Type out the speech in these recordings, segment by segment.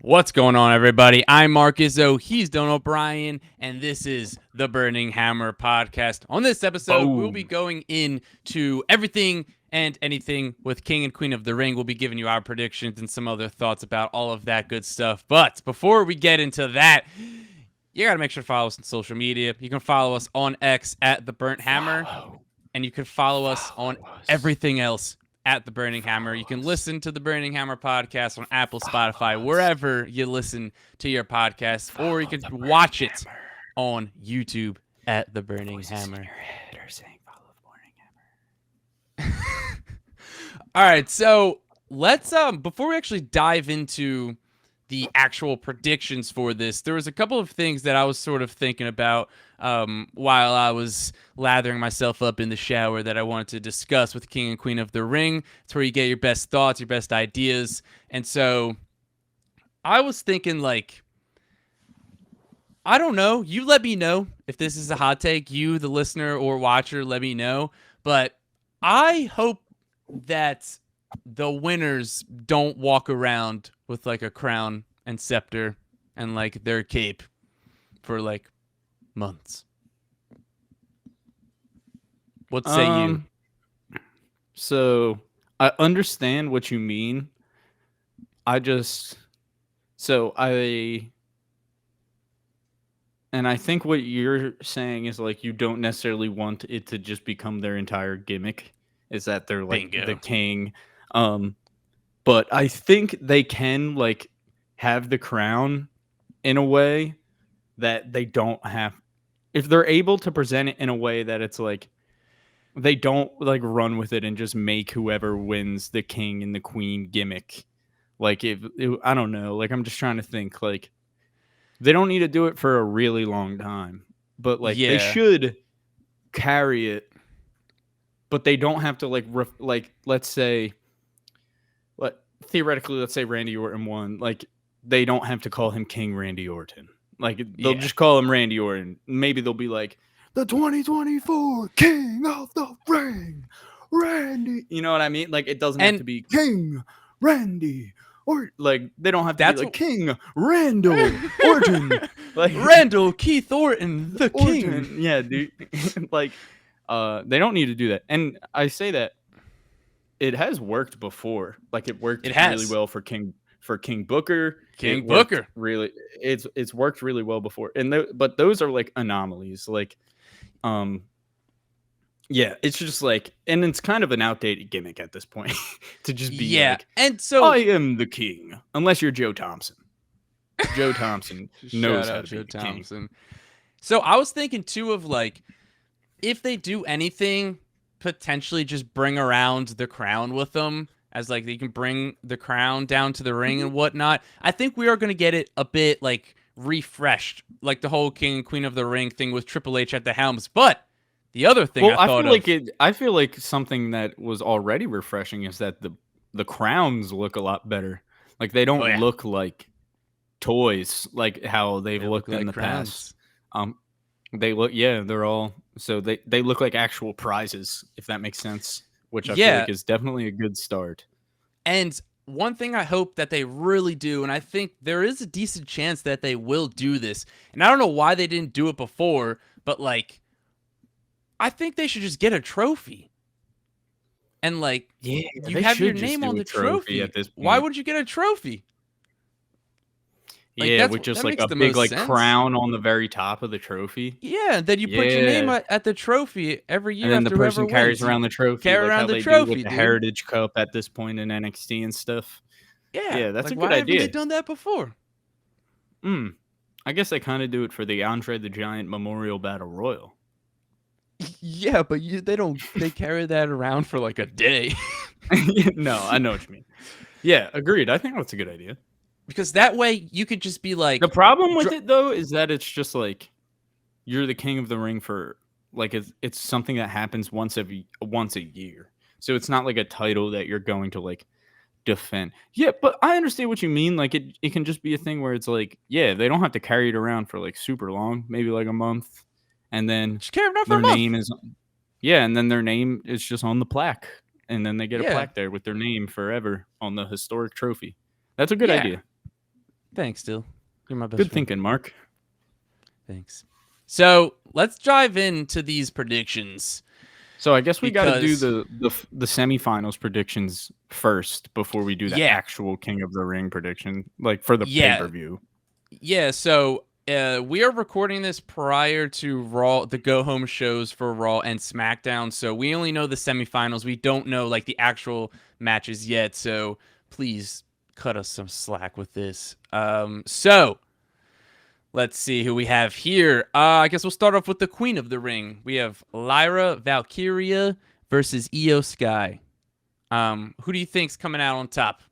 What's going on, everybody? I'm Marcus O. He's Don O'Brien, and this is the Burning Hammer podcast. On this episode, we'll be Boom. going into everything and anything with King and Queen of the Ring. We'll be giving you our predictions and some other thoughts about all of that good stuff. But before we get into that, you got to make sure to follow us on social media. You can follow us on X at The Burnt Hammer, and you can follow us on everything else at The Burning Hammer. You can listen to The Burning Hammer podcast on Apple, Spotify, wherever you listen to your podcasts, or you can watch it on YouTube at The Burning Hammer. All right, so let's before we actually dive into the actual predictions for this, there was a couple of things that I was sort of thinking about while I was lathering myself up in the shower that I wanted to discuss with King and Queen of the Ring. It's where you get your best thoughts, your best ideas. And so I was thinking, like, I don't know. You let me know if this is a hot take. You, the listener or watcher, let me know. But I hope that the winners don't walk around with like a crown and scepter and like their cape for like months. What say you? So I understand what you mean. I think what you're saying is like you don't necessarily want it to just become their entire gimmick. Is that they're like Bingo. the king. But I think they can like have the crown in a way that they don't have. If they're able to present it in a way that it's like they don't like run with it and just make whoever wins the king and the queen gimmick. Like I don't know, like I'm just trying to think like they don't need to do it for a really long time, but like they Yeah. should carry it, but they don't have to like let's say theoretically let's say Randy Orton won, like they don't have to call him King Randy Orton. Like they'll just call him Randy Orton. Maybe they'll be like the 2024 King of the Ring, Randy. You know what I mean? Like it doesn't have to be King Randy, or like they don't have to be like King Randall Orton, like Randall Keith Orton, the Orton. king. Yeah, dude. Like they don't need to do that. And I say that it has worked before. Like it worked really well for King Booker. King Booker. Really, it's worked really well before. And but those are like anomalies. Like, yeah, it's just like, and it's kind of an outdated gimmick at this point to just be like, and so I am the king, unless you're Joe Thompson. Joe Thompson knows how to Joe be the Thompson. king. So I was thinking too of like, if they do anything, potentially just bring around the crown with them, as like they can bring the crown down to the ring and whatnot. I think we are going to get it a bit like refreshed, like the whole King and Queen of the Ring thing with Triple H at the helms. But the other thing I feel like something that was already refreshing is that the crowns look a lot better. Like they don't look like toys like how they've looked in the past. They look, they're all, so they look like actual prizes, if that makes sense, which I feel like is definitely a good start. And one thing I hope that they really do, and I think there is a decent chance that they will do this, and I don't know why they didn't do it before, but like, I think they should just get a trophy. And like, you have your name on the trophy. At this point. Why would you get a trophy? Like, with just like a big like crown on the very top of the trophy. Yeah, then you put your name at the trophy every year. And then the person carries around the trophy. Carry around the trophy, with the Heritage Cup at this point in NXT and stuff. Yeah, that's like, a good idea. Why haven't they done that before? I guess they kind of do it for the Andre the Giant Memorial Battle Royal. Yeah, but they don't. They carry that around for like a day. No, I know what you mean. Yeah, agreed. I think that's a good idea. Because that way you could just be like... The problem with it, though, is that it's just like you're the king of the ring for like it's something that happens once a year. So it's not like a title that you're going to like defend. Yeah, but I understand what you mean. Like it can just be a thing where it's like, yeah, they don't have to carry it around for like super long, maybe like a month, and then just carry it around for a month. Name is and then their name is just on the plaque, and then they get a plaque there with their name forever on the historic trophy. That's a good idea. Thanks, Dill. You're my best Good friend. thinking, Mark. Thanks. So let's dive into these predictions So I guess we got to do because the semifinals predictions first before we do the yeah, actual King of the Ring prediction, like for the pay yeah, per view. yeah. So we are recording this prior to Raw, the go home shows for Raw and SmackDown. So we only know the semifinals. We don't know like the actual matches yet. So please cut us some slack with this. So let's see who we have here. I guess we'll start off with the Queen of the Ring. We have Lyra Valkyria versus Io Sky. Who do you think's coming out on top?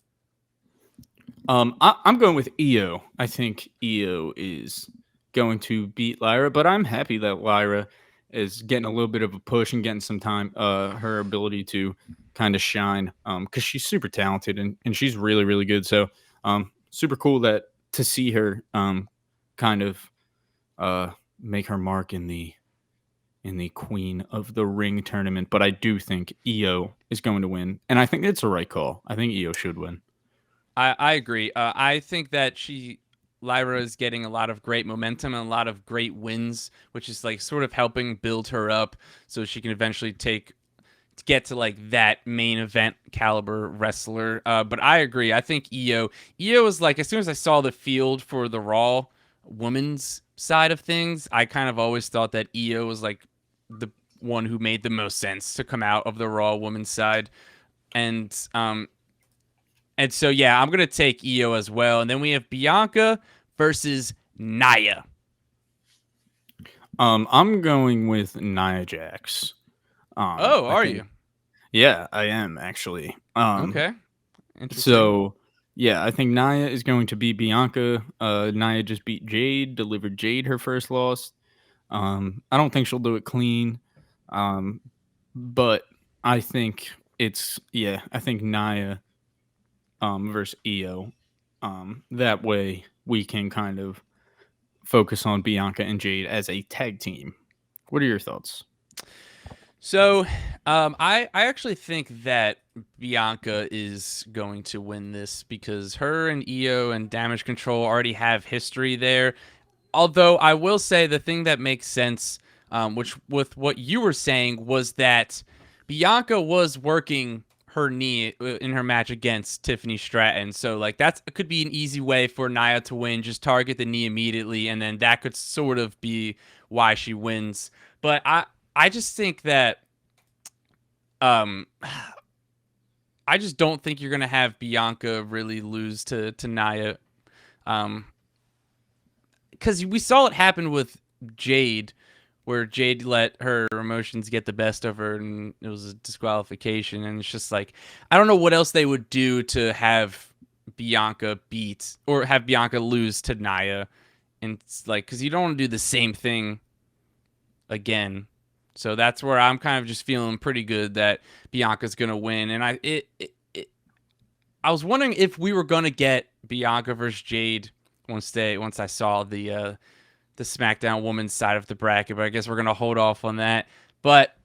I'm going with Io. I think Io is going to beat Lyra, but I'm happy that Lyra is getting a little bit of a push and getting some time. Her ability to kind of shine, because she's super talented and she's really really good. So, super cool that to see her, kind of, make her mark in the Queen of the Ring tournament. But I do think Io is going to win, and I think it's a right call. I think Io should win. I agree. I think that Lyra is getting a lot of great momentum and a lot of great wins, which is like sort of helping build her up so she can eventually get to like that main event caliber wrestler. But I agree. I think Io is like, as soon as I saw the field for the Raw women's side of things, I kind of always thought that Io was like the one who made the most sense to come out of the Raw women's side. And so yeah, I'm gonna take Io as well. And then we have Bianca versus Nia. I'm going with Nia Jax. Oh, I are think, you? yeah, I am actually. Okay. Interesting. So yeah, I think Nia is going to beat Bianca. Nia just beat Jade, delivered Jade her first loss. I don't think she'll do it clean. Um, but I think I think Nia, versus Io. That way we can kind of focus on Bianca and Jade as a tag team. What are your thoughts? So, I actually think that Bianca is going to win this because her and Io and Damage Control already have history there. Although I will say the thing that makes sense, which with what you were saying, was that Bianca was working her knee in her match against Tiffany Stratton. So like that's could be an easy way for Nia to win. Just target the knee immediately, and then that could sort of be why she wins. But I just think that um I just don't think you're gonna have Bianca really lose to Nia. Um because we saw it happen with Jade, where Jade let her emotions get the best of her, and it was a disqualification. And it's just like I don't know what else they would do to have Bianca beat or have Bianca lose to Nia, and it's like because you don't want to do the same thing again. So that's where I'm kind of just feeling pretty good that Bianca's gonna win. And I was wondering if we were gonna get Bianca versus Jade once I saw the SmackDown women's side of the bracket, but I guess we're gonna hold off on that. But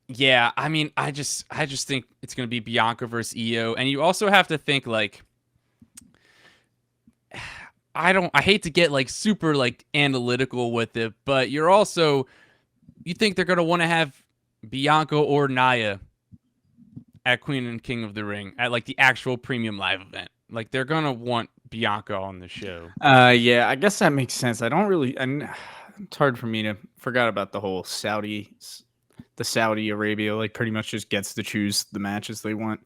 yeah, I mean, I just think it's gonna be Bianca versus Io, and you also have to think like I hate to get like super like analytical with it, but you think they're gonna want to have Bianca or Nia at Queen and King of the Ring at like the actual premium live event. Like they're gonna want Bianca on the show. Yeah, I guess that makes sense. I don't really, and it's hard for me to forgot about the whole the Saudi Arabia, like pretty much just gets to choose the matches they want.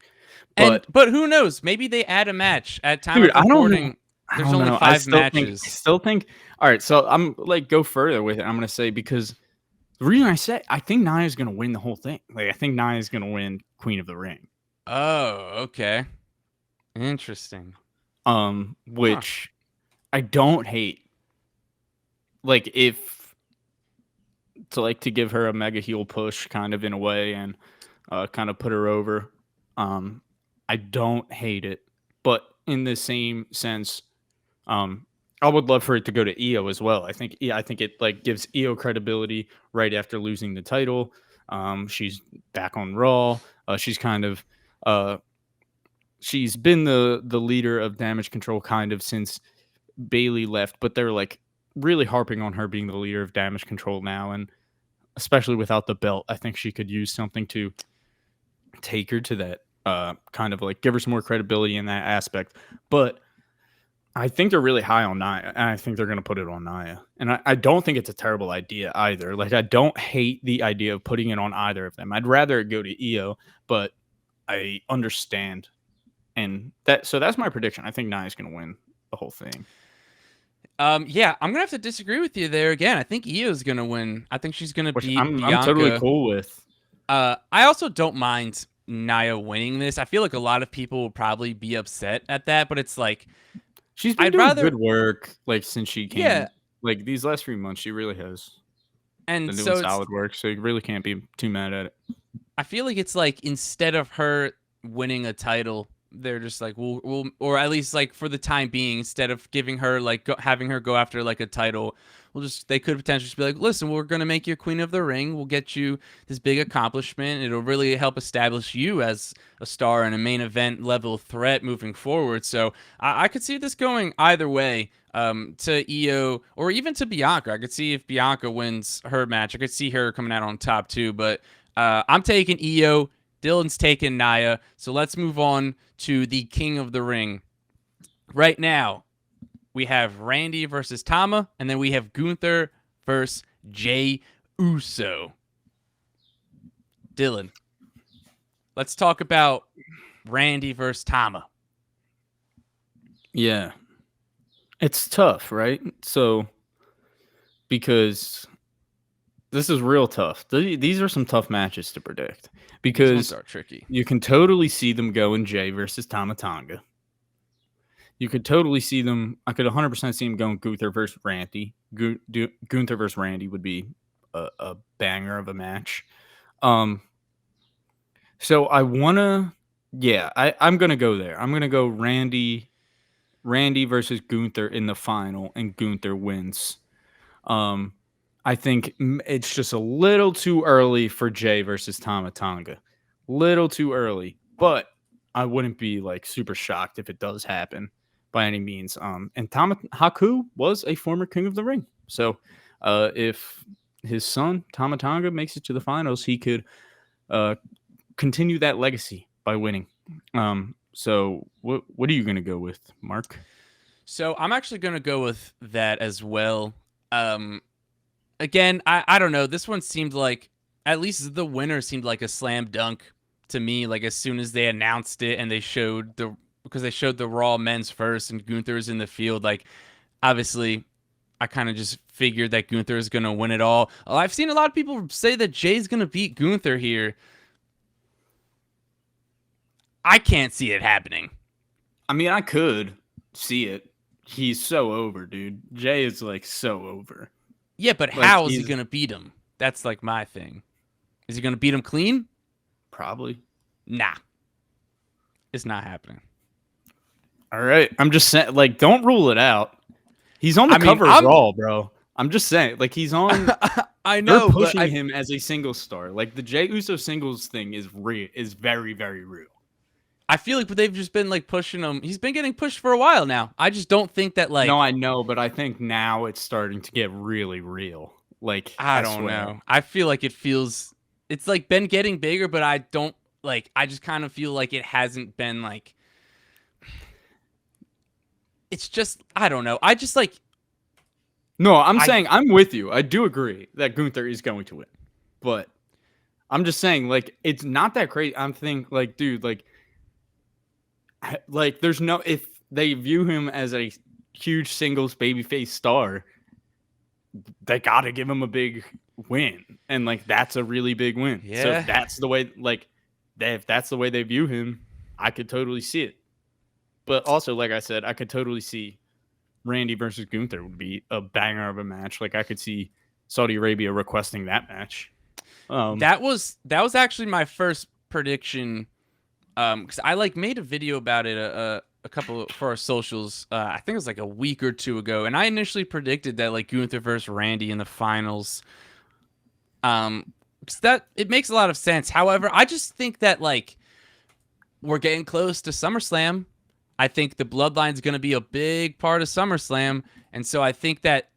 And But but who knows? Maybe they add a match at time dude, of recording. I There's don't only know. five I matches. still think. All right, so I'm like go further with it. I'm gonna say because the reason I say I think Nia's gonna win the whole thing. Like I think Nia's gonna win Queen of the Ring. Oh, okay. Interesting. Huh. Which I don't hate. Like if to give her a mega heel push, kind of in a way, and kind of put her over. Um, I don't hate it, but in the same sense, um, I would love for it to go to Io as well. I think it like gives Io credibility right after losing the title. She's back on Raw. She's kind of uh, she's been the leader of Damage Control kind of since Bailey left, but they're like really harping on her being the leader of Damage Control now, and especially without the belt, I think she could use something to take her to that kind of like give her some more credibility in that aspect. But I think they're really high on Nia, and I think they're going to put it on Nia. And I don't think it's a terrible idea either. Like, I don't hate the idea of putting it on either of them. I'd rather it go to Io, but I understand. And so that's my prediction. I think Nia's going to win the whole thing. Yeah, I'm gonna have to disagree with you there again. I think Io's gonna win. I think she's gonna beat Bianca. I'm totally cool with. I also don't mind Nia winning this. I feel like a lot of people will probably be upset at that, but it's like she's been doing good work like since she came. Yeah. Like these last 3 months, she really has. And been doing solid work, so you really can't be too mad at it. I feel like it's like instead of her winning a title, they're just like we'll or at least like for the time being, instead of giving her like having her go after like a title, they could potentially just be like, listen, we're gonna make you queen of the ring, we'll get you this big accomplishment, it'll really help establish you as a star and a main event level threat moving forward. So I could see this going either way, to Io or even to Bianca. I could see if Bianca wins her match, I could see her coming out on top too, but I'm taking Io. Dillon's taking Nia. So let's move on to the King of the Ring. Right now, we have Randy versus Tama, and then we have Gunther versus Jey Uso. Dillon, let's talk about Randy versus Tama. Yeah. It's tough, right? So, because this is real tough. These are some tough matches to predict because these ones are tricky. You can totally see them going Jay versus Tama Tonga. You could totally see them. I could 100% see them going Gunther versus Randy. Gunther versus Randy would be a banger of a match. So I wanna, I'm gonna go there. I'm gonna go Randy versus Gunther in the final, and Gunther wins. I think it's just a little too early for Jay versus Tama Tonga. Little too early, but I wouldn't be like super shocked if it does happen by any means. And Tama Haku was a former King of the Ring. So if his son, Tama Tonga, makes it to the finals, he could continue that legacy by winning. So what are you going to go with, Mark? So I'm actually going to go with that as well. Again, I don't know. This one seemed like, at least the winner seemed like a slam dunk to me. Like as soon as they announced it and they showed the Raw men's first and Gunther's in the field, like obviously I kind of just figured that Gunther is going to win it all. I've seen a lot of people say that Jay's going to beat Gunther here. I can't see it happening. I mean, I could see it. He's so over, dude. Jay is like so over. Yeah, but like, how is he going to beat him? That's like my thing. Is he going to beat him clean? Probably. Nah. It's not happening. All right. I'm just saying, like, don't rule it out. He's on the cover of Raw, bro. I'm just saying, like, he's on. I know. They're pushing him as a single star. Like, the Jey Uso singles thing is very, very real. I feel like they've just been like pushing him. He's been getting pushed for a while now. I just don't think that like. No, I know, but I think now it's starting to get really real. Like I don't know. I feel like it's like been getting bigger, but I don't like. I just kind of feel like it hasn't been like. It's just I don't know. I just like. No, I'm saying I'm with you. I do agree that Gunther is going to win, but I'm just saying like it's not that crazy. I'm thinking like, dude, like there's no, if they view him as a huge singles babyface star, they gotta give him a big win, and like that's a really big win. Yeah. So if that's the way, like if that's the way they view him, I could totally see it. But also, like I said, I could totally see Randy versus Gunther would be a banger of a match. Like I could see Saudi Arabia requesting that match. That was actually my first prediction. Because I like made a video about it a couple for our socials. I think it was like a week or two ago, and I initially predicted that like Gunther versus Randy in the finals. Because that it makes a lot of sense. However, I just think that like we're getting close to SummerSlam. I think the bloodline's going to be a big part of SummerSlam. And so I think that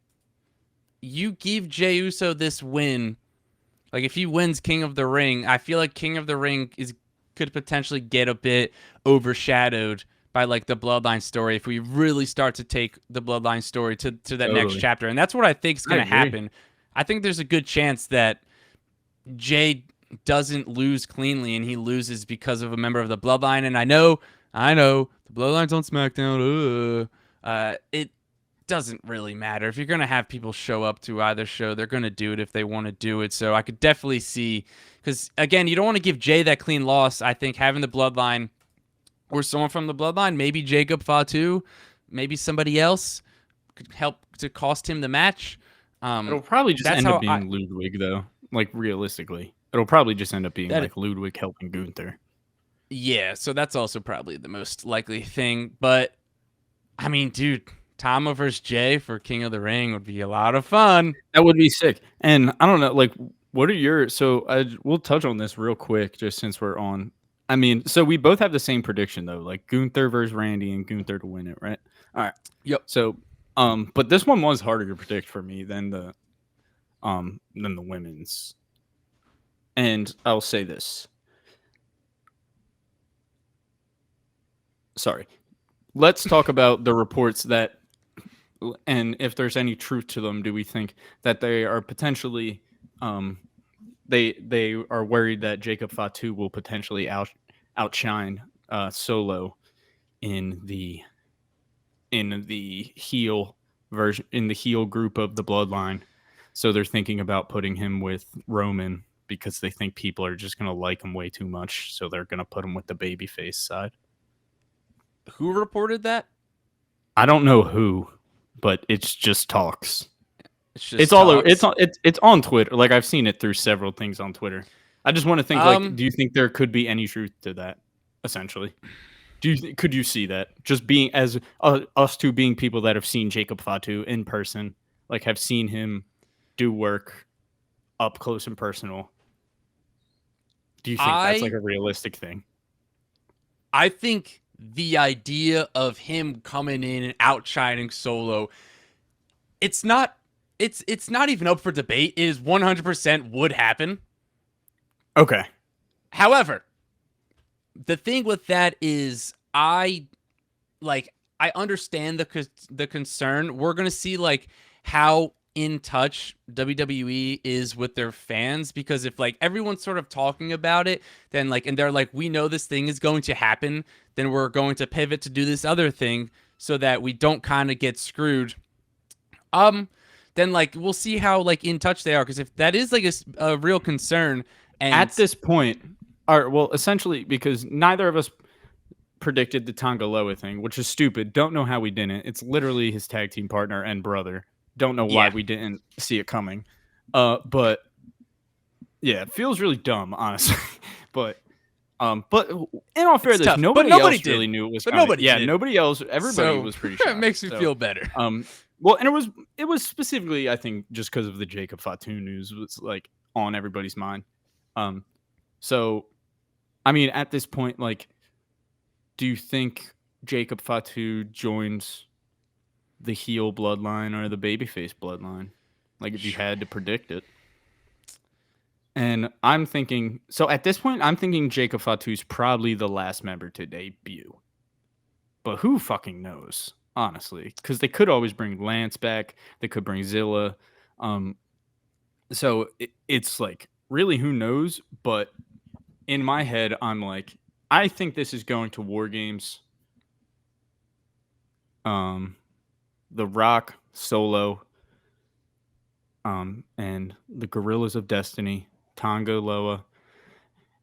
you give Jey Uso this win. Like if he wins King of the Ring, I feel like King of the Ring is could potentially get a bit overshadowed by like the bloodline story if we really start to take the bloodline story to that next Totally. chapter. And that's what I think is I going to agree. happen. I think there's a good chance that Jay doesn't lose cleanly and he loses because of a member of the bloodline. And I know the bloodline's on SmackDown. It doesn't really matter. If you're going to have people show up to either show, they're going to do it if they want to do it. So I could definitely see, because again, you don't want to give Jay that clean loss. I think having the bloodline or someone from the bloodline, maybe Jacob Fatu, maybe somebody else could help to cost him the match. It'll probably just That's end up how I being Ludwig, though. Like realistically, it'll probably just end up being that like Ludwig helping Gunther. yeah, so that's also probably the most likely thing. But I mean, dude, Tama versus Jay for King of the Ring would be a lot of fun. That would be sick. And I don't know, like, what are your? So we'll touch on this real quick, just since we're on. I mean, so we both have the same prediction though, like Gunther versus Randy and Gunther to win it, right? All right. Yep. So, but this one was harder to predict for me than the women's. And I'll say this. Sorry. Let's talk about the reports that, and if there's any truth to them, do we think that they are potentially, they are worried that Jacob Fatu will potentially outshine Solo in the heel version, in the heel group of the Bloodline. So they're thinking about putting him with Roman because they think people are just gonna like him way too much, so they're gonna put him with the babyface side. Who reported that? I don't know who, but it's just talks. It's just It's all over. talks. It's on Twitter. Like I've seen it through several things on Twitter. I just want to think like, Um, do you think there could be any truth to that? Essentially, could you see that just being as us two being people that have seen Jacob Fatu in person, like have seen him do work up close and personal? Do you think that's like I a realistic thing? I think the idea of him coming in and outshining Solo, it's not it's not even up for debate. It is 100% would happen. Okay. However, the thing with that is I understand the concern. We're going to see like how in touch WWE is with their fans, because if like everyone's sort of talking about it, then like and they're like we know this thing is going to happen, then we're going to pivot to do this other thing so that we don't kind of get screwed. Then like we'll see how like in touch they are, because if that is like a real concern At and this point, all right, well, essentially, because neither of us predicted the Tonga Loa thing, which is stupid. Don't know how we didn't. It's literally his tag team partner and brother. Don't know why yeah, we didn't see it coming. But yeah, it feels really dumb, honestly. But in all it's fairness, tough. But nobody nobody else did. really knew it was But coming. nobody Yeah, did. nobody else. Everybody So was pretty it shocked. makes me So, feel better. well, and it was specifically, I think, just because of the Jacob Fatu news was like on everybody's mind. So I mean, at this point, like, do you think Jacob Fatu joins the heel bloodline or the babyface bloodline? Like, if you had to predict it. And I'm thinking, so at this point, I'm thinking Jacob Fatu's probably the last member to debut. But who fucking knows, honestly? Because they could always bring Lance back. They could bring Zilla. Um, so it's like, really, who knows? But in my head, I'm like, I think this is going to War Games. The Rock, Solo, and the Gorillas of Destiny, Tonga Loa,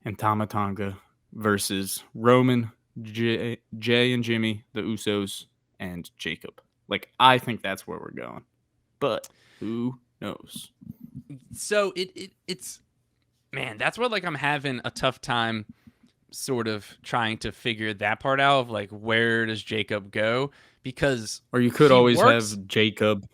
and Tama Tonga versus Roman, Jay and Jimmy, the Usos, and Jacob. Like, I think that's where we're going. But who knows? So it's man, that's where like I'm having a tough time sort of trying to figure that part out of like where does Jacob go, because Or you could he always works. have Jacob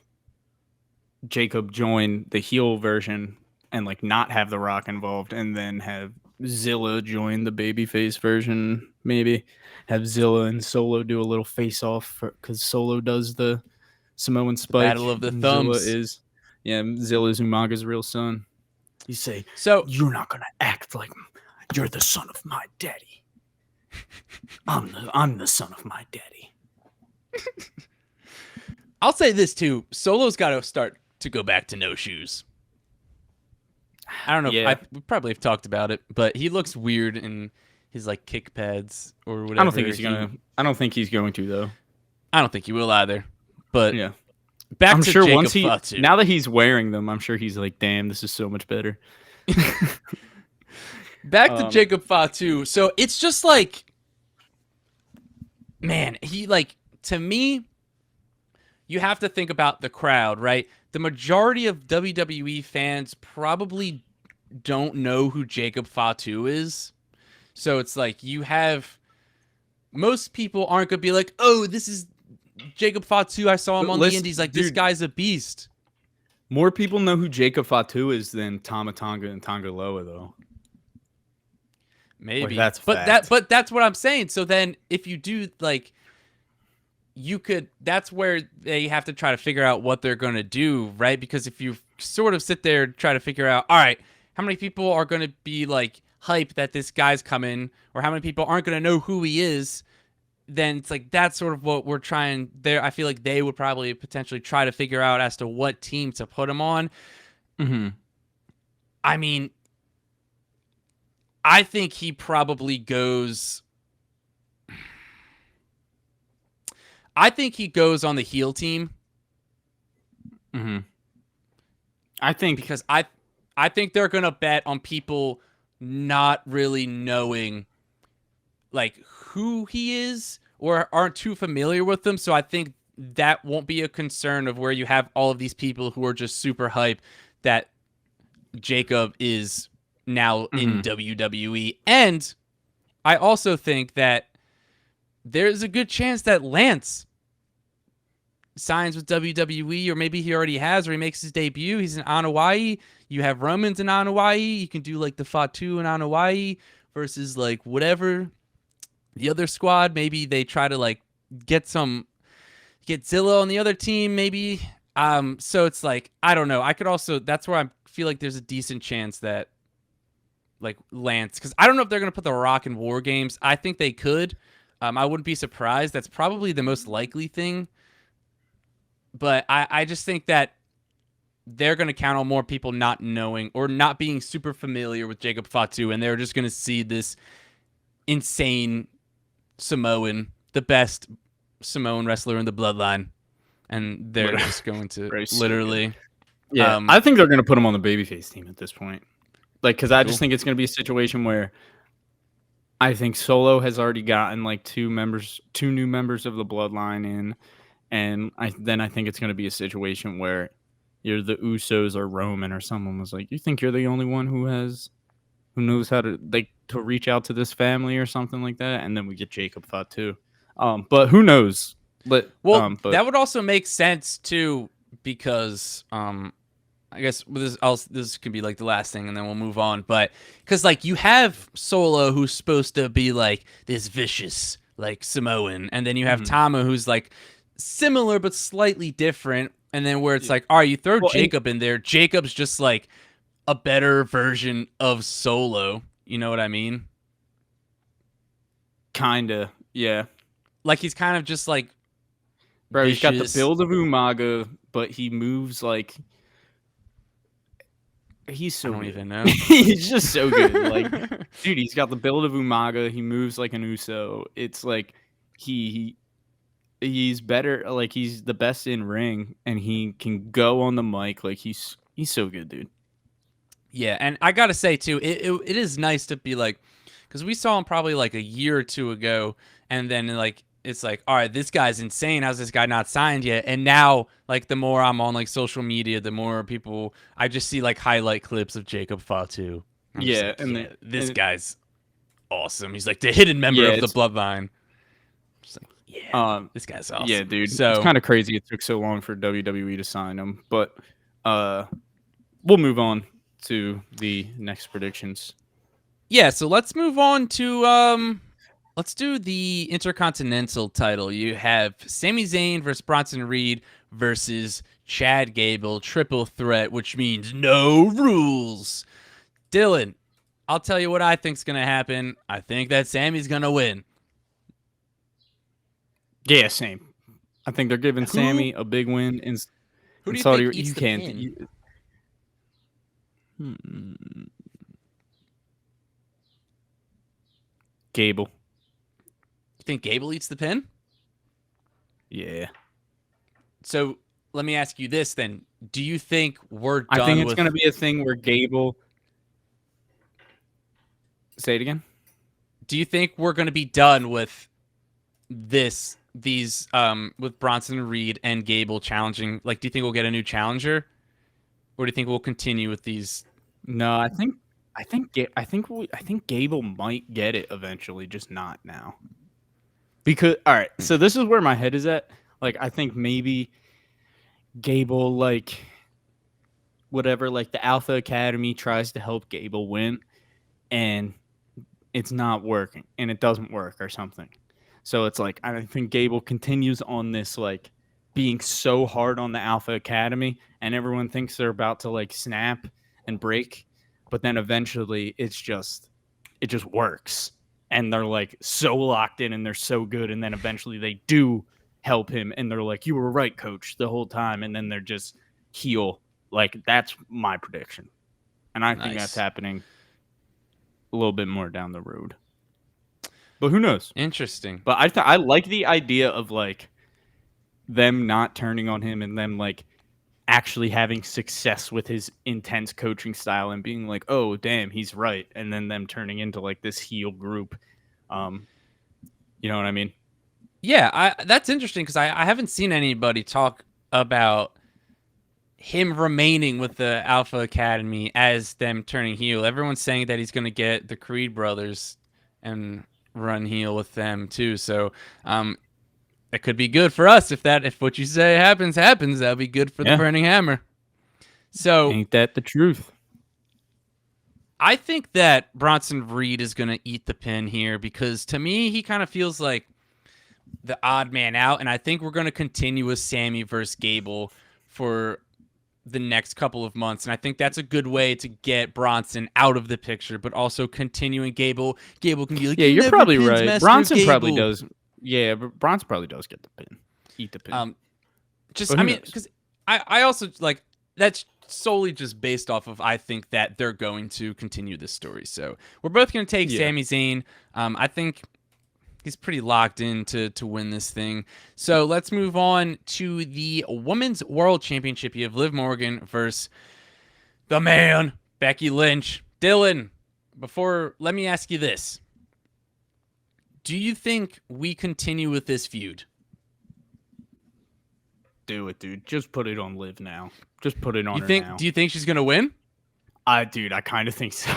join the heel version and like not have the Rock involved, and then have Zilla join the babyface version. Maybe have Zilla and Solo do a little face off because Solo does the Samoan The spike battle of the and Zilla thumbs. is Zilla's Umaga's real son. You say, So you're not gonna act like you're the son of my daddy. I'm the son of my daddy. I'll say this too. Solo's got to start to go back to no shoes. I don't know. Yeah. We probably have talked about it, but he looks weird in his like kick pads or whatever. I don't think he's gonna. I don't think he's going to though. I don't think he will either. But Yeah, back I'm to sure Jacob once he Fatu. now that he's wearing them, I'm sure he's like, damn, this is so much better. Back to Jacob Fatu. So it's just like, man, he like, to me, you have to think about the crowd, right? The majority of WWE fans probably don't know who Jacob Fatu is. So it's like you have most people aren't gonna be like, oh, this is Jacob Fatu. I saw him on the Indies. Like, this guy's a beast. More people know who Jacob Fatu is than Tama Tonga and Tonga Loa, though. Maybe that's but that's what I'm saying. So then if you do like, you could, that's where they have to try to figure out what they're going to do, right? Because if you sort of sit there and try to figure out, all right, how many people are going to be like hype that this guy's coming, or how many people aren't going to know who he is, then it's like that's sort of what we're trying there. I feel like they would probably potentially try to figure out as to what team to put him on. Mm-hmm. I mean, I think he probably goes. I think he goes on the heel team. Mm-hmm. I think because I think they're gonna bet on people not really knowing like who he is or aren't too familiar with him. So I think that won't be a concern of where you have all of these people who are just super hype that Jacob is now in WWE. And I also think that there's a good chance that Lance signs with WWE, or maybe he already has, or he makes his debut. He's in Hawaii. You have Roman's in Hawaii. You can do like the Fatu in Hawaii versus like whatever the other squad. Maybe they try to like get Zilla on the other team. Maybe. So it's like I don't know. I could also that's where I feel like there's a decent chance that like Lance, because I don't know if they're gonna put the Rock in War Games. I think they could. I wouldn't be surprised. That's probably the most likely thing. But I just think that they're going to count on more people not knowing or not being super familiar with Jacob Fatu, and they're just going to see this insane Samoan, the best Samoan wrestler in the bloodline, and they're just going to literally. Yeah, I think they're going to put him on the babyface team at this point. Like, because I just think it's going to be a situation where I think Solo has already gotten like two new members of the bloodline in. And I think it's going to be a situation where you're the Usos or Roman or someone was like, you think you're the only one who knows how to reach out to this family or something like that. And then we get Jacob Fatu. But who knows? But that would also make sense too, because I guess this could be like the last thing and then we'll move on. But because like you have Solo, who's supposed to be like this vicious like Samoan, and then you have Tama, who's like similar but slightly different, and then where it's like, all right, you throw Jacob in there, Jacob's just like a better version of Solo, you know what I mean? Kinda, yeah. Like he's kind of just like, bro, he's got the build of Umaga, but he moves like he's so I don't good. even know. He's just so good. Like, dude, he's got the build of Umaga. He moves like an Uso. It's like he's better, like he's the best in ring, and he can go on the mic. Like he's so good, dude. Yeah, and I gotta say too, it is nice to be like, because we saw him probably like a year or two ago, and then like it's like, all right, this guy's insane. How's this guy not signed yet? And now, like the more I'm on like social media, the more people I just see like highlight clips of Jacob Fatu. Yeah, like, this guy's awesome. He's like the hidden member of the bloodline. Just like, yeah, this guy's awesome. Yeah, dude. So it's kind of crazy it took so long for WWE to sign him, but we'll move on to the next predictions. Yeah, so let's move on to Let's do the Intercontinental title. You have Sami Zayn versus Bronson Reed versus Chad Gable, triple threat, which means no rules. Dylan, I'll tell you what I think's gonna happen. I think that Sammy's gonna win. Yeah, same. I think they're giving Who Sammy a big win who in do you think Saudi. eats You the can't. pin? Hmm. Gable. You think Gable eats the pin? Yeah. So let me ask you this then. Do you think we're I think done it's with going to be a thing where Gable. Say it again. do you think we're gonna be done with these with Bronson Reed and Gable challenging? Like, do you think we'll get a new challenger? Or do you think we'll continue with these? No, I think Gable might get it eventually, just not now. Because all right, so this is where my head is at. Like, I think maybe Gable, like whatever, like the Alpha Academy tries to help Gable win, and it's not working, and it doesn't work or something. So it's like I think Gable continues on this like being so hard on the Alpha Academy, and everyone thinks they're about to like snap and break, but then eventually it just works, and they're like so locked in and they're so good, and then eventually they do help him, and they're like, "You were right, coach, the whole time," and then they're just heel. Like that's my prediction, and I think that's Nice. happening a little bit more down the road. But who knows? Interesting. But I like the idea of like them not turning on him and them like actually having success with his intense coaching style and being like, oh damn, he's right, and then them turning into like this heel group. Um, you know what I mean? Yeah, that's interesting because I haven't seen anybody talk about him remaining with the Alpha Academy as them turning heel. Everyone's saying that he's going to get the Creed brothers and run heel with them too. So, that could be good for us if what you say happens. That'll be good for the Yeah, Burning Hammer. So, ain't that the truth? I think that Bronson Reed is going to eat the pin here because to me he kind of feels like the odd man out, and I think we're going to continue with Sammy versus Gable for the next couple of months, and I think that's a good way to get Bronson out of the picture, but also continuing Gable. Gable can be like, Yeah, "You you're never probably pins right. Master Bronson probably Gable." does. Yeah, but Bronson probably does get the pin, eat the pin. Um, just But I who mean, knows? because I also like that's solely just based off of I think that they're going to continue this story. So we're both going to take Yeah. Sami Zayn. I think he's pretty locked in to win this thing. So let's move on to the Women's World Championship. You have Liv Morgan versus the man, Becky Lynch. Dylan, let me ask you this. Do you think we continue with this feud? Do it, dude. Just put it on Liv now. Just put it on her now. Do you think she's going to win? Dude, I kind of think so.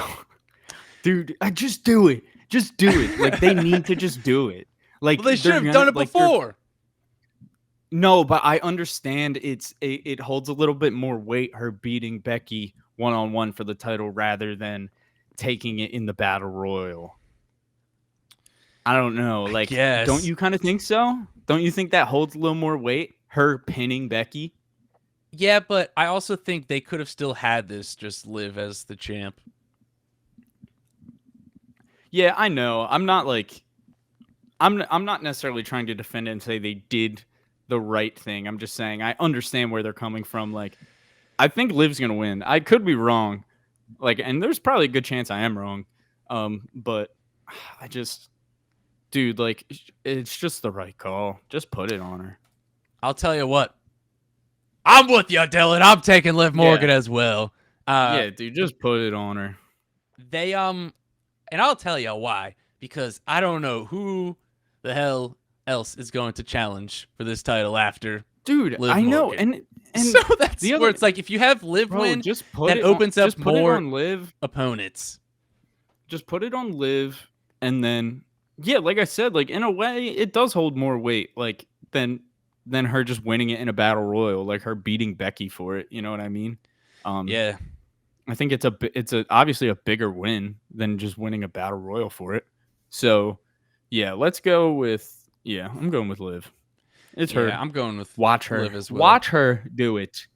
Dude, I just do it. Just do it. Like they need to just do it. Like Well, they should have done it before. No, but I understand it holds a little bit more weight her beating Becky one-on-one for the title rather than taking it in the battle royal. I don't know. Like, Yes. don't you kind of think so? Don't you think that holds a little more weight? Her pinning Becky? Yeah, but I also think they could have still had this just Liv as the champ. Yeah, I know. I'm not like I'm not necessarily trying to defend it and say they did the right thing. I'm just saying I understand where they're coming from. Like, I think Liv's gonna win. I could be wrong. Like, and there's probably a good chance I am wrong. But I just, dude, like, it's just the right call. Just put it on her. I'll tell you what. I'm with you, Dylan. I'm taking Liv Morgan as well. Yeah, dude, just put it on her. They and I'll tell you why. Because I don't know who the hell else is going to challenge for this title after Dude, Liv I know, Morgan. and So that's the where other, it's like if you have Liv bro, win, just put that it opens on, up just put more it on Liv. opponents. Just put it on Liv, and then yeah, like I said, like in a way, it does hold more weight, like than her just winning it in a battle royal, like her beating Becky for it. You know what I mean? Yeah. I think it's a obviously a bigger win than just winning a battle royal for it. So Yeah, let's go with I'm going with Liv. It's Yeah, her. I'm going with Watch her. Liv as well. Watch her do it.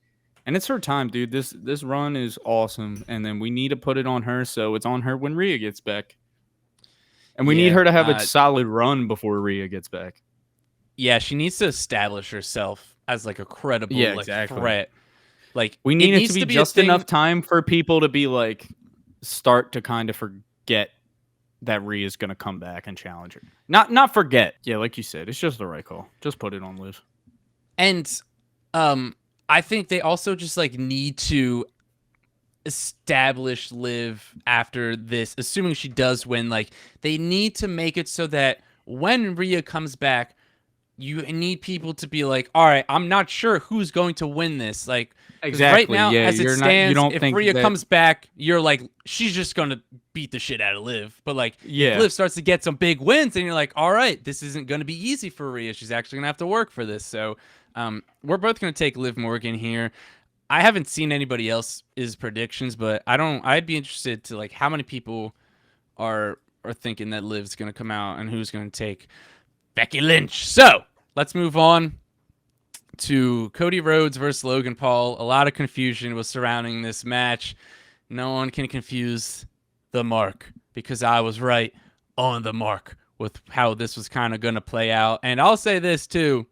And it's her time, dude. This run is awesome. And then we need to put it on her, so it's on her when Rhea gets back. And we need Yeah, her to have a solid run before Rhea gets back. yeah, she needs to establish herself as like a credible Yeah, like exactly. threat. Like We it need it to needs be to be a just enough thing. time for people to be like start to kind of forget that Rhea's gonna come back and challenge her. Not forget. Yeah, like you said, it's just the right call. Just put it on Liv. And I think they also just like need to establish Liv after this, assuming she does win. Like they need to make it so that when Rhea comes back, you need people to be like, all right, I'm not sure who's going to win this. Like, because right Exactly. now, Yeah, as it you stands, don't if think Rhea that comes back, you're like, she's just going to beat the shit out of Liv. But like, if yeah. Liv starts to get some big wins, then you're like, all right, this isn't going to be easy for Rhea. She's actually going to have to work for this. So we're both going to take Liv Morgan here. I haven't seen anybody else's predictions, but I'd be interested to like how many people are thinking that Liv's going to come out and who's going to take Becky Lynch. So let's move on to Cody Rhodes versus Logan Paul. A lot of confusion was surrounding this match. No one can confuse the mark because I was right on the mark with how this was kind of going to play out. And I'll say this too.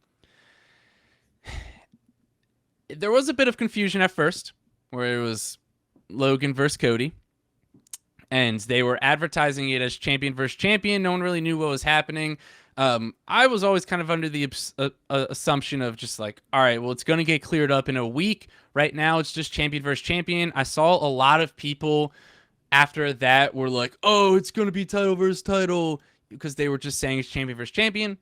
There was a bit of confusion at first where it was Logan versus Cody. And they were advertising it as champion versus champion. No one really knew what was happening. I was always kind of under the assumption of just like, all right, well, it's going to get cleared up in a week. Right now, it's just champion versus champion. I saw a lot of people after that were like, oh, it's going to be title versus title because they were just saying it's champion versus champion.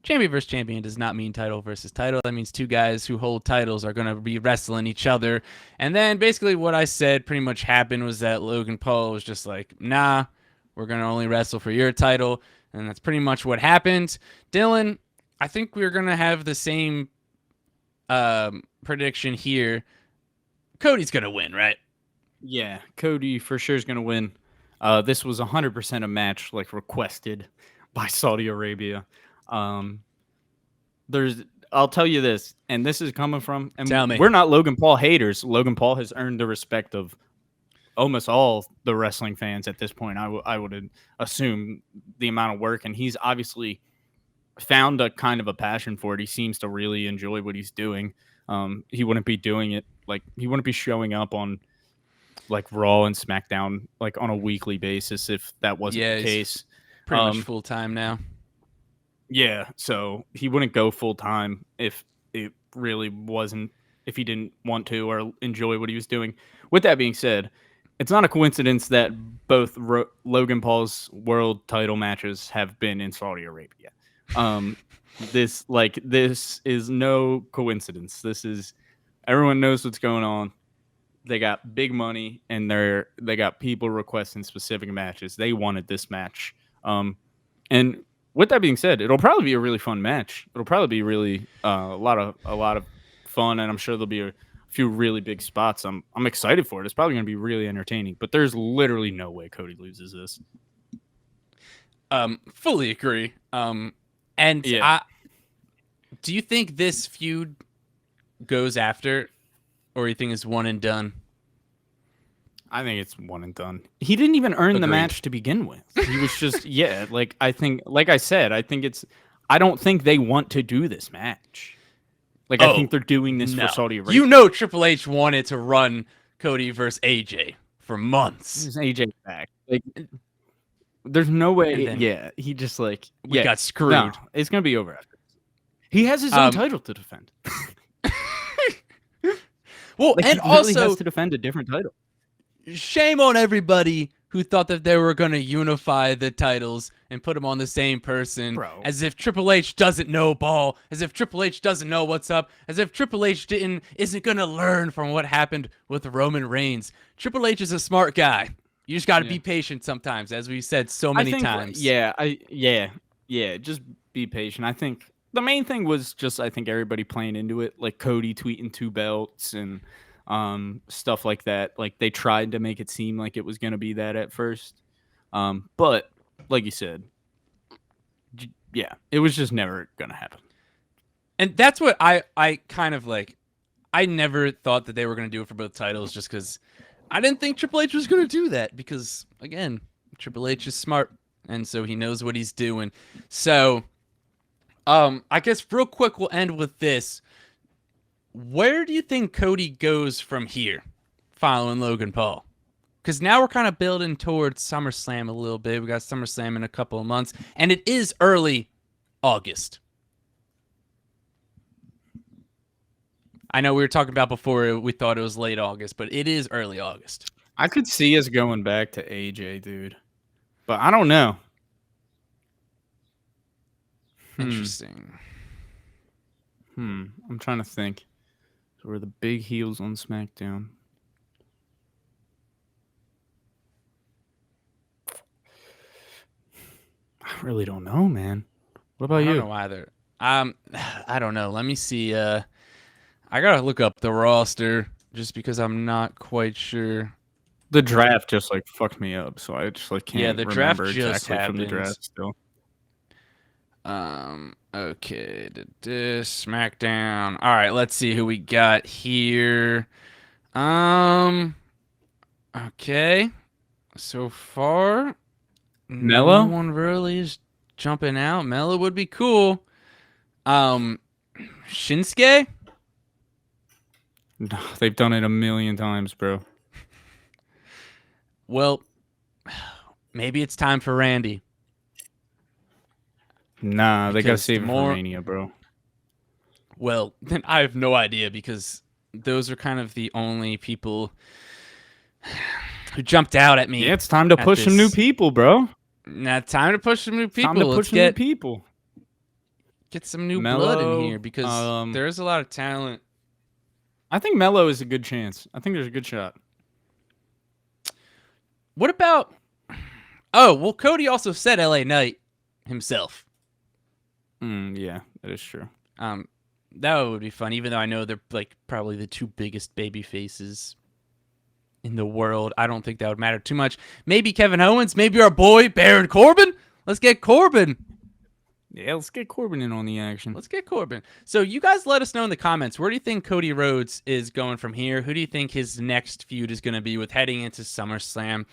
Champion versus champion does not mean title versus title. That means two guys who hold titles are going to be wrestling each other. And then basically what I said pretty much happened was that Logan Paul was just like, nah, we're going to only wrestle for your title. And that's pretty much what happened. Dylan, I think we're going to have the same prediction here. Cody's going to win, right? Yeah, Cody for sure is going to win. This was 100% a match like requested by Saudi Arabia. I'll tell you this, and this is coming from, and Tell me. we're not Logan Paul haters. Logan Paul has earned the respect of almost all the wrestling fans at this point. I would assume the amount of work, and he's obviously found a kind of a passion for it. He seems to really enjoy what he's doing. He wouldn't be doing it he wouldn't be showing up on like Raw and SmackDown like on a weekly basis if that wasn't the case. Pretty much full time now. Yeah, so he wouldn't go full time if it really wasn't if he didn't want to or enjoy what he was doing. With that being said, it's not a coincidence that both Logan Paul's world title matches have been in Saudi Arabia. This is no coincidence. This is everyone knows what's going on. They got big money and they got people requesting specific matches. They wanted this match. And with that being said, it'll probably be a really fun match. It'll probably be really a lot of fun, and I'm sure there'll be a few really big spots. I'm excited for it. It's probably going to be really entertaining. But there's literally no way Cody loses this. Fully agree. And yeah. Do you think this feud goes after, or you think it's one and done? I think it's one and done. He didn't even earn the match to begin with. He was just I think like I said, I don't think they want to do this match. I think they're doing this for Saudi Arabia. You know Triple H wanted to run Cody versus AJ for months. There's AJ back. There's no way. He just we got screwed. No, it's gonna be over after. He has his own title to defend. Well, and he also has to defend a different title. Shame on everybody who thought that they were going to unify the titles and put them on the same person. Bro. As if Triple H doesn't know ball, as if Triple H doesn't know what's up, as if Triple H isn't going to learn from what happened with Roman Reigns. Triple H is a smart guy. You just got to be patient sometimes, as we said so many times. Just be patient. I think the main thing was just everybody playing into it, like Cody tweeting 2 belts and stuff like that. Like they tried to make it seem like it was going to be that at first. But like you said, Yeah, it was just never gonna happen. And that's what I kind of like. I never thought that they were going to do it for both titles just because I didn't think Triple H was going to do that because, again, Triple H is smart, and so he knows what he's doing. So, I guess real quick, we'll end with this. Where do you think Cody goes from here following Logan Paul? Because now we're kind of building towards SummerSlam a little bit. We got SummerSlam in a couple of months, and it is early August. I know we were talking about before we thought it was late August, but it is early August. I could see us going back to AJ, dude. But I don't know. Interesting. I'm trying to think. So we're the big heels on SmackDown. I really don't know, man. What about you? I don't know either. I don't know. Let me see. I gotta look up the roster just because I'm not quite sure. The draft just like fucked me up, so I just like can't. Yeah, the draft remember just exactly happened. from the draft still. Okay, SmackDown. All right, let's see who we got here. Okay. So far, Mello? no one really is jumping out. Mello would be cool. Shinsuke? No, they've done it a million times, bro. Well, maybe it's time for Randy. Nah, they gotta Because save the it more- for Mania, bro. Well, then I have no idea because those are kind of the only people who jumped out at me. Yeah, it's time to at push some new this- people, bro. Now, time to push some new people. Time to Let's push some new people. get some new blood in Mello, here because there's a lot of talent. I think Mello is a good chance. I think there's a good shot. What about? Oh, well, Cody also said LA Knight himself. Yeah, that is true. That would be fun, even though I know they're like probably the two biggest baby faces in the world. I don't think that would matter too much. Maybe Kevin Owens, maybe our boy Baron Corbin. Let's get Corbin. Yeah, let's get Corbin in on the action. Let's get Corbin. So you guys let us know in the comments, where do you think Cody Rhodes is going from here? Who do you think his next feud is going to be with heading into SummerSlam?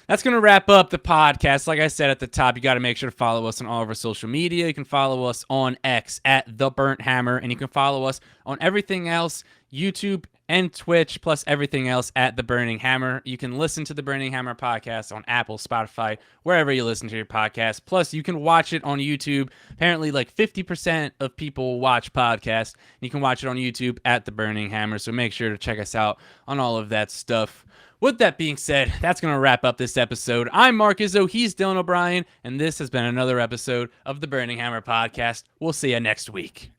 That's going to wrap up the podcast. Like I said at the top, you got to make sure to follow us on all of our social media. You can follow us on X at The Burnt Hammer, and you can follow us on everything else, YouTube and Twitch, plus everything else at The Burning Hammer. You can listen to The Burning Hammer podcast on Apple, Spotify, wherever you listen to your podcast. Plus, you can watch it on YouTube. Apparently, like 50% of people watch podcasts. You can watch it on YouTube at The Burning Hammer, so make sure to check us out on all of that stuff. With that being said, that's going to wrap up this episode. I'm Mark Izzo, he's Dillon O'Brien, and this has been another episode of The Burning Hammer podcast. We'll see you next week.